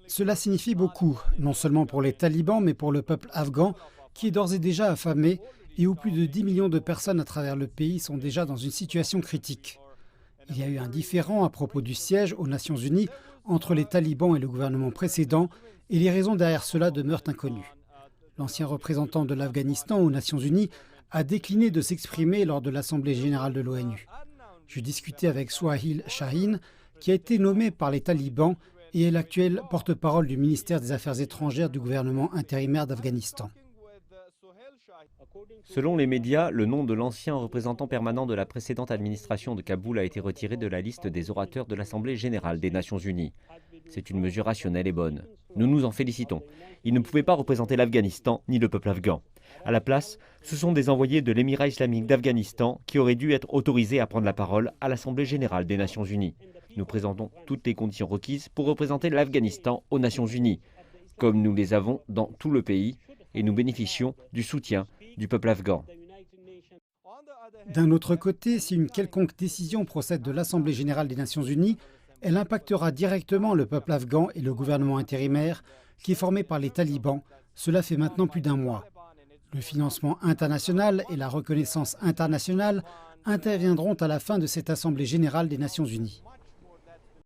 Cela signifie beaucoup, non seulement pour les talibans, mais pour le peuple afghan, qui est d'ores et déjà affamé et où plus de 10 millions de personnes à travers le pays sont déjà dans une situation critique. Il y a eu un différend à propos du siège aux Nations Unies entre les talibans et le gouvernement précédent, et les raisons derrière cela demeurent inconnues. L'ancien représentant de l'Afghanistan aux Nations Unies a décliné de s'exprimer lors de l'Assemblée générale de l'ONU. Je discutais avec Swahil Shaheen, qui a été nommé par les talibans et est l'actuel porte-parole du ministère des Affaires étrangères du gouvernement intérimaire d'Afghanistan. Selon les médias, le nom de l'ancien représentant permanent de la précédente administration de Kaboul a été retiré de la liste des orateurs de l'Assemblée générale des Nations unies. C'est une mesure rationnelle et bonne. Nous nous en félicitons. Il ne pouvait pas représenter l'Afghanistan ni le peuple afghan. À la place, ce sont des envoyés de l'Émirat islamique d'Afghanistan qui auraient dû être autorisés à prendre la parole à l'Assemblée générale des Nations unies. Nous présentons toutes les conditions requises pour représenter l'Afghanistan aux Nations unies, comme nous les avons dans tout le pays, et nous bénéficions du soutien du peuple afghan. D'un autre côté, si une quelconque décision procède de l'Assemblée générale des Nations unies, elle impactera directement le peuple afghan et le gouvernement intérimaire, qui est formé par les talibans. Cela fait maintenant plus d'un mois. Le financement international et la reconnaissance internationale interviendront à la fin de cette Assemblée générale des Nations unies.